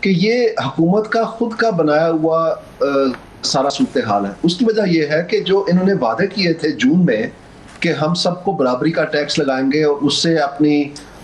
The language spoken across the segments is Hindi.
कि ये हुकूमत का खुद का बनाया हुआ सारा सूरत हाल है। उसकी वजह यह है कि जो इन्होंने वादे किए थे जून में कि हम सबको बराबरी का टैक्स लगाएंगे और उससे अपनी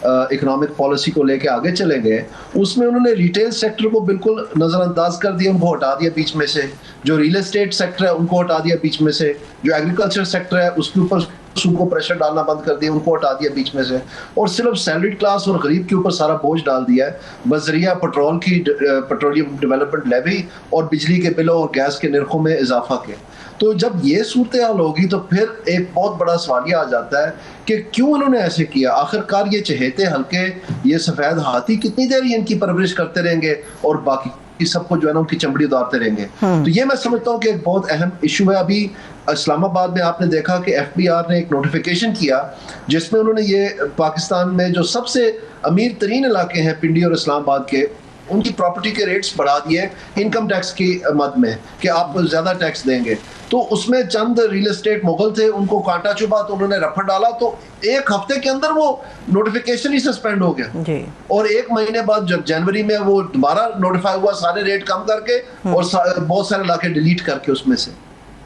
इकोनॉमिक पॉलिसी को लेके आगे चलेंगे, उसमें उन्होंने रिटेल सेक्टर को बिल्कुल नज़रअंदाज कर दिया, उनको हटा दिया बीच में से। जो रियल एस्टेट सेक्टर है उनको हटा दिया बीच में से। जो एग्रीकल्चर सेक्टर है उसके ऊपर को प्रेशर डालना बंद कर दिया, उनको हटा दिया बीच में से, और सिर्फ सैलरीड क्लास और गरीब के ऊपर सारा बोझ डाल दिया है बजरिया पेट्रोलियम डेवलपमेंट लेवी और बिजली के बिलों और गैस के निर्खों में इजाफा के। तो जब ये सूरत हाल होगी तो फिर एक बहुत बड़ा सवाल ये आ जाता है कि क्यों उन्होंने ऐसे किया। आखिरकार ये चहेते हल्के, ये सफेद हाथी कितनी देर इनकी परवरिश करते रहेंगे और बाकी सबको जो है ना उनकी चमड़ी उतारते रहेंगे। तो ये मैं समझता हूँ कि एक बहुत अहम इशू है। अभी इस्लामाबाद में आपने देखा कि FBI ने एक नोटिफिकेशन किया जिसमें उन्होंने ये पाकिस्तान में जो सबसे अमीर तरीन इलाके हैं पिंडी और इस्लामाबाद के, उनकी प्रॉपर्टी के रेट्स बढ़ा दिए इनकम टैक्स की मद में कि आप ज्यादा टैक्स देंगे। तो उसमें चंद रियल एस्टेट मुगल थे, उनको कांटा चुभा तो उन्होंने रफड़ डाला, तो एक हफ्ते के अंदर वो नोटिफिकेशन ही सस्पेंड हो गया जी। और एक महीने बाद जब जनवरी में वो दोबारा नोटिफाई हुआ सारे रेट कम करके और बहुत सारे इलाके डिलीट करके उसमें से।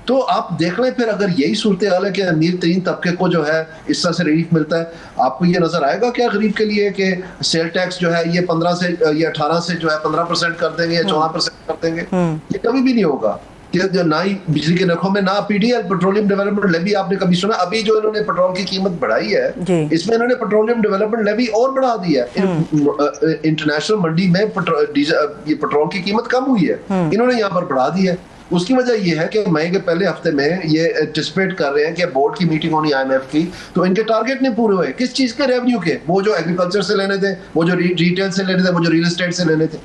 तो आप देख लें फिर अगर यही सूरत हाल है कि अमीर तरीन तबके को जो है इस तरह से रिलीफ मिलता है, आपको ये नजर आएगा क्या गरीब के लिए कि सेल टैक्स जो है ये 15 से या 18 से जो है 15% कर देंगे या 14% कर देंगे? ये कभी भी नहीं होगा। कि ना ही बिजली के नरखों में, ना PDL पेट्रोलियम डेवलपमेंट लेवी आपने कभी सुना? अभी जो इन्होंने पेट्रोल की कीमत बढ़ाई है इसमें इन्होंने पेट्रोलियम डेवलपमेंट लेवी और बढ़ा दी है। इंटरनेशनल मंडी में ये पेट्रोल की कीमत कम हुई है, इन्होंने यहाँ पर बढ़ा दी है। उसकी वजह यह है कि मई के पहले हफ्ते में ये एंटिसिपेट कर रहे हैं कि बोर्ड की मीटिंग होनी IMF की, तो इनके टारगेट नहीं पूरे हुए। किस चीज के? रेवेन्यू के। वो जो एग्रीकल्चर से लेने थे, वो जो रिटेल से लेने थे, वो जो रियल एस्टेट से लेने थे,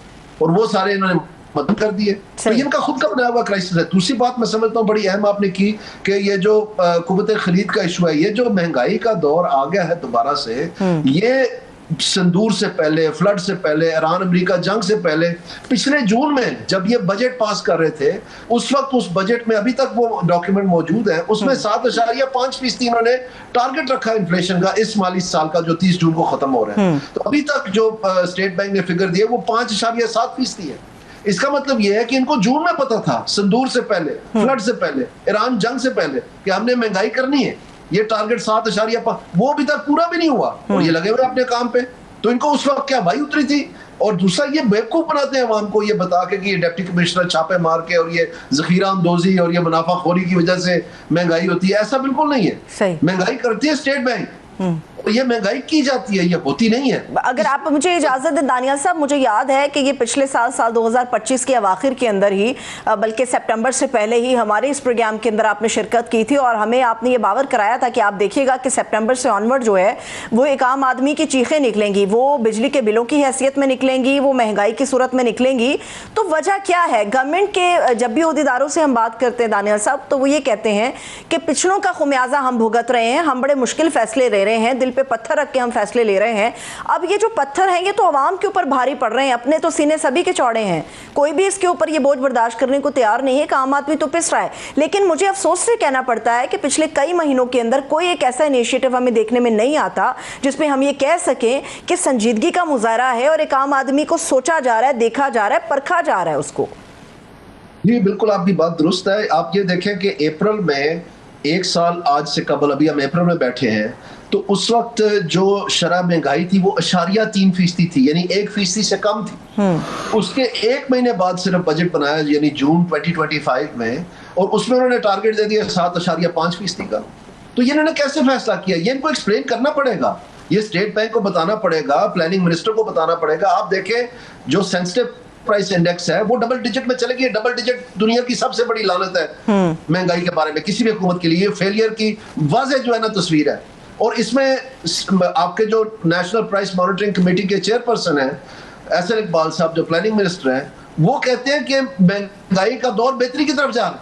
और वो सारे इन्होंने बंद कर दिए। तो इनका खुद का बनाया हुआ क्राइसिस है। दूसरी बात मैं समझता हूँ बड़ी अहम आपने की कि ये जो कुव्वत खरीद का इशू है, ये जो महंगाई का दौर आ गया है दोबारा से, ये संदूर से पहले, फ्लड से पहले, ईरान अमेरिका जंग से पहले, पिछले जून में जब ये बजट पास कर रहे थे उस वक्त उस बजट में, अभी तक वो डॉक्यूमेंट मौजूद है, उसमें 7.5% इन्होंने टारगेट रखा इन्फ्लेशन का इस माली साल का जो 30 जून को खत्म हो रहा है। तो अभी तक जो स्टेट बैंक ने फिगर दिया वो 5.7% है। इसका मतलब यह है कि इनको जून में पता था, संदूर से पहले, फ्लड से पहले, ईरान जंग से पहले, कि हमने महंगाई करनी है। ये टारगेट 7.5 वो अभी तक पूरा भी नहीं हुआ और ये लगे हुए अपने काम पे। तो इनको उस वक्त क्या भाई उतरी थी? और दूसरा ये बेवकूफ बनाते हैं अवाम को ये बता के कि ये डिप्टी कमिश्नर छापे मार के और ये जखीरा अंदोजी और ये मुनाफाखोरी की वजह से महंगाई होती है। ऐसा बिल्कुल नहीं है। महंगाई करती है स्टेट बैंक, ये महंगाई की जाती है, ये होती नहीं है। अगर आप मुझे इजाजत दें दानियाल साहब, मुझे याद है कि ये पिछले साल 2025 के अवाखिर के अंदर ही, बल्कि सितंबर से पहले ही हमारे इस प्रोग्राम के अंदर आपने शिरकत की थी और हमें आपने ये बावर कराया था कि आप देखिएगा कि सितंबर से ऑनवर्ड जो है वो एक आम आदमी की चीखें निकलेंगी, वो बिजली के बिलों की हैसियत में निकलेंगी, वो महंगाई की सूरत में निकलेंगी। तो वजह क्या है? गवर्नमेंट के जब भी ओहदेदारों से हम बात करते हैं दानियाल साहब, तो वो ये कहते हैं कि पिछड़ों का खुमियाजा हम भुगत रहे हैं, हम बड़े मुश्किल फैसले ले रहे हैं, दिल पे पत्थर रख के हम फैसले ले रहे हैं। अब ये जो पत्थर हैं ये तो आवाम के ऊपर भारी पड़ रहे हैं, अपने तो सीने सभी के चौड़े हैं, कोई भी इसके ऊपर ये बोझ बर्दाश्त करने को तैयार नहीं है कि आम आदमी तो पिस रहा है। लेकिन मुझे अफसोस से कहना पड़ता है कि पिछले कई महीनों के अंदर कोई एक ऐसा इनिशिएटिव हमें देखने में नहीं आता जिसमें हम ये कह सकें कि संजीदगी का मुजाहरा है और एक आम आदमी को सोचा जा रहा है, देखा जा रहा है, परखा जा रहा है उसको। जी बिल्कुल, आपकी बात दुरुस्त है। आप ये देखें कि अप्रैल में, एक साल आज से कबल, अभी हम अप्रैल में बैठे हैं, तो उस वक्त जो शरह महंगाई थी वो 0.3% थी, यानी 1% से कम थी। उसके एक महीने बाद सिर्फ बजट बनाया, यानी जून 2025 में, और उसमें उन्होंने टारगेट दे दिया 7.5% का। तो ये इन्होंने कैसे फैसला किया? ये इनको एक्सप्लेन करना पड़ेगा, ये स्टेट बैंक को बताना पड़ेगा, प्लानिंग मिनिस्टर को बताना पड़ेगा। आप देखें जो सेंसिटिव प्राइस इंडेक्स है वो डबल डिजिट में चले गए। डबल डिजिट दुनिया की सबसे बड़ी लानत है महंगाई के बारे में किसी भी हुकूमत के लिए। फेलियर की वाज़ेह जो है ना तस्वीर है। और इसमें आपके जो नेशनल प्राइस मॉनिटरिंग कमेटी के चेयरपर्सन हैं एहसन इकबाल साहब, जो प्लानिंग मिनिस्टर हैं, वो कहते हैं कि महंगाई का दौर बेहतरी की तरफ जा रहा है,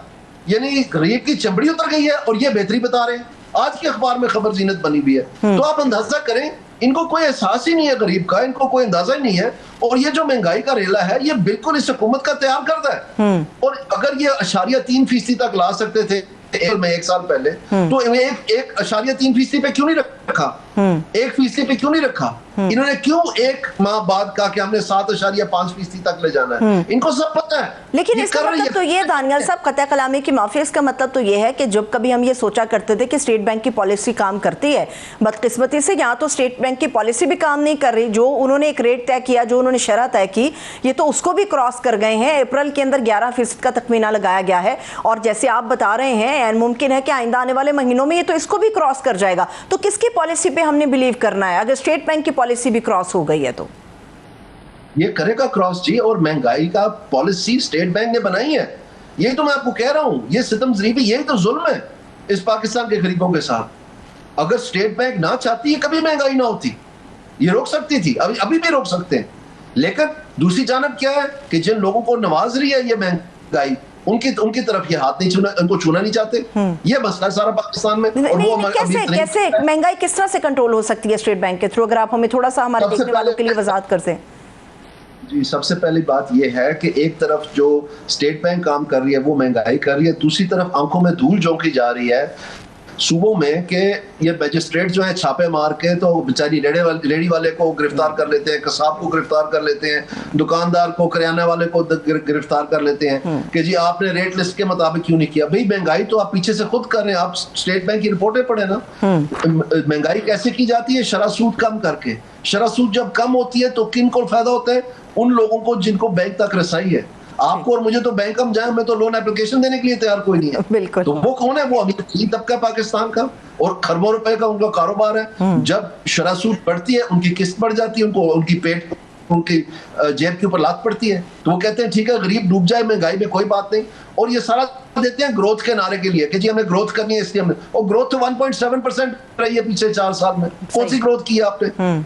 यानी गरीब की चमड़ी उतर गई है और ये बेहतरी बता रहे हैं। आज के अखबार में खबर जीनत बनी हुई है। तो आप अंदाजा करें, इनको कोई एहसास ही नहीं है गरीब का, इनको कोई अंदाजा ही नहीं है। और ये जो महंगाई का रेला है ये बिल्कुल इस हुकूमत का तैयार करता है। और अगर ये 0.3% तक ला सकते थे में एक साल पहले, तो 1.3% पे क्यों नहीं रख रखा? 1% पे क्यों नहीं रखा? इन्होंने क्यों एक माह बाद कहा कि हमने 7.5% तक ले जाना है? इनको सब पता है। लेकिन इसका मतलब तो ये दानियाल साहब, कतई कलामी की माफी, इसका मतलब तो ये है कि जब कभी हम ये सोचा करते थे कि स्टेट बैंक की पॉलिसी काम करती है, बदकिस्मती से यहाँ तो स्टेट बैंक की पॉलिसी भी काम नहीं कर रही। जो उन्होंने एक रेट तय किया, जो उन्होंने शरह तय की, ये तो उसको भी क्रॉस कर गए हैं। अप्रैल के अंदर 11% का तखमीना लगाया गया है और जैसे आप बता रहे हैं मुमकिन है कि आइंदा आने वाले महीनों में ये तो इसको भी क्रॉस कर जाएगा। तो किसकी पॉलिसी पे हमने बिलीव करना है अगर स्टेट बैंक की पॉलिसी भी क्रॉस हो गई है? तो ये करेगा क्रॉस जी, और महंगाई का पॉलिसी स्टेट बैंक ने बनाई है। यही तो मैं आपको कह रहा हूं, ये सितम ज़रीबी, यही तो जुल्म है इस पाकिस्तान के गरीबों के साथ। अगर स्टेट बैंक ना चाहती है कभी महंगाई ना होती, ये रोक सकती थी, अभी भी रोक सकते हैं। लेकिन दूसरी जानब क्या है कि जिन लोगों को नवाज रही है ये महंगाई, उनकी तरफ ये हाथ नहीं छूना, उनको छूना नहीं चाहते। ये मसला है सारा पाकिस्तान में। और वो कैसे महंगाई किस तरह से कंट्रोल हो सकती है स्टेट बैंक के थ्रू? अगर आप हमें थोड़ा सा हमारे देखने वालों के लिए वजाहत कर दें। जी, सबसे पहली बात यह है कि एक तरफ जो स्टेट बैंक काम कर रही है वो महंगाई कर रही है, दूसरी तरफ आंखों में धूल झोंकी जा रही है सूबों में कि ये मजिस्ट्रेट जो है छापे मार के तो बेचारी रेडी वाले को गिरफ्तार कर लेते हैं, कसाब को गिरफ्तार कर लेते हैं, दुकानदार को, किराना वाले को गिरफ्तार कर लेते हैं कि जी आपने रेट लिस्ट के मुताबिक क्यों नहीं किया। भाई महंगाई तो आप पीछे से खुद कर रहे हैं, आप स्टेट बैंक की रिपोर्टें पढ़े ना। महंगाई कैसे की जाती है? शरह सूद कम करके। शरह सूद जब कम होती है तो किन को फायदा होता है? उन लोगों को जिनको बैंक तक रसाई है। आपको और मुझे तो बैंक हम जाए, मैं तो लोन एप्लीकेशन देने के लिए तैयार कोई नहीं है। बिल्कुल। तो वो कौन है? वो अमीर तबका पाकिस्तान का, और खरबों रुपए का उनका कारोबार है। जब शरह सूद बढ़ती है उनकी किस्त बढ़ जाती है, उनकी जेब के ऊपर लात पड़ती है, तो वो कहते हैं ठीक है गरीब डूब जाए महंगाई में, कोई बात नहीं। और ये सारा देते हैं ग्रोथ के नारे के लिए कि जी हमें ग्रोथ करनी है, इसलिए हमने, और ग्रोथ तो 1.7% रही है पिछले 4 साल में। कौन सी ग्रोथ की है आपने?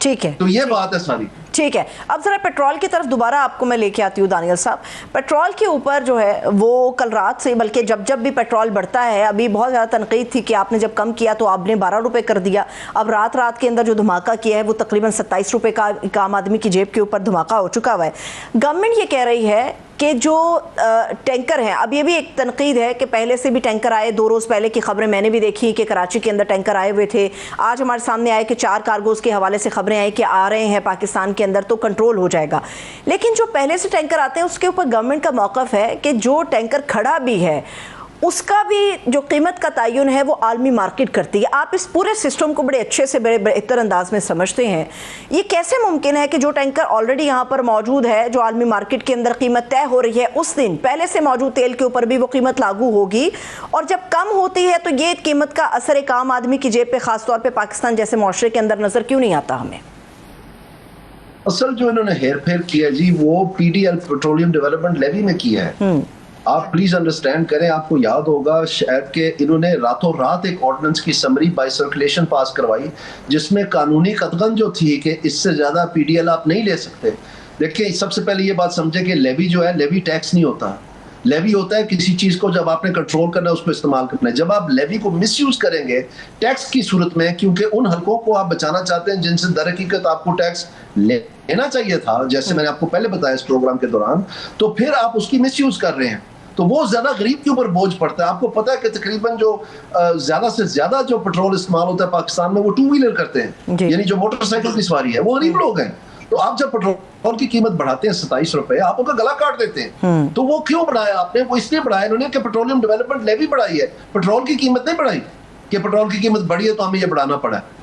ठीक है, तो ये बात है सारी। ठीक है, अब जरा पेट्रोल की तरफ दोबारा आपको मैं लेके आती हूँ दानियल साहब। पेट्रोल के ऊपर जो है वो कल रात से, बल्कि जब भी पेट्रोल बढ़ता है, अभी बहुत ज़्यादा तनकीद थी कि आपने जब कम किया तो आपने 12 रुपये कर दिया। अब रात के अंदर जो धमाका किया है वो तकरीबन 27 रुपये का एक आम आदमी की जेब के ऊपर धमाका हो चुका हुआ है। गवर्नमेंट ये कह रही है कि जो टैंकर हैं, अब ये भी एक तनकीद है कि पहले से भी टैंकर आए, 2 रोज़ पहले की खबरें मैंने भी देखी कि कराची के अंदर टैंकर आए हुए थे। आज हमारे सामने आए कि 4 कार्गोज़ के हवाले से खबरें आई कि आ रहे हैं पाकिस्तान के अंदर, तो कंट्रोल हो जाएगा। लेकिन जो पहले से टैंकर आते हैं उसके ऊपर गवर्नमेंट का मौक़िफ़ है कि जो टैंकर खड़ा भी है उसका भी जो कीमत का तयन है वो आलमी मार्केट करती है। आप इस पूरे सिस्टम को बड़े अच्छे से, बड़े बेहतर अंदाज में समझते हैं। ये कैसे मुमकिन है कि जो टैंकर ऑलरेडी यहाँ पर मौजूद है, जो आलमी मार्केट के अंदर कीमत तय हो रही है, उस दिन पहले से मौजूद तेल के ऊपर भी वो कीमत लागू होगी, और जब कम होती है तो ये कीमत का असर एक आम आदमी की जेब पे, खासतौर पर पाकिस्तान जैसे मुआशरे के अंदर नजर क्यों नहीं आता हमें? असल जो इन्होंने हेर फेर किया जी वो पीडीएल, पेट्रोलियम डेवलपमेंट लेवी में किया है। आप प्लीज अंडरस्टैंड करें, आपको याद होगा शायद कि इन्होंने रातों रात एक ऑर्डिनेंस की समरी बाय सर्कुलेशन पास करवाई जिसमें कानूनी कतगन जो थी कि इससे ज्यादा पीडीएल आप नहीं ले सकते। देखिए, सबसे पहले ये बात समझे कि लेवी जो है, लेवी टैक्स नहीं होता। लेवी होता है किसी चीज को जब आपने कंट्रोल करना है, उसको इस्तेमाल करना है। जब आप लेवी को मिसयूज करेंगे टैक्स की सूरत में, क्योंकि उन हलकों को आप बचाना चाहते हैं जिनसे दर हकीकत आपको टैक्स लेना चाहिए था, जैसे मैंने आपको पहले बताया इस प्रोग्राम के दौरान, तो फिर आप उसकी मिसयूज कर रहे हैं, तो वो ज्यादा गरीब के ऊपर बोझ पड़ता है। आपको पता है कि तकरीबन जो ज्यादा से ज्यादा जो पेट्रोल इस्तेमाल होता है पाकिस्तान में वो 2 व्हीलर करते हैं, यानी जो मोटरसाइकिल की सवारी है, वो गरीब लोग हैं। तो आप जब पेट्रोल की कीमत बढ़ाते हैं 27 रुपए, आप उनका गला काट देते हैं। तो वो क्यों बढ़ाया आपने? वो इसलिए बढ़ाया इन्होंने कि पेट्रोलियम डेवलपमेंट लेवी बढ़ाई है, पेट्रोल की कीमत नहीं बढ़ाई कि पेट्रोल की कीमत बढ़ी है तो हमें ये बढ़ाना पड़ा।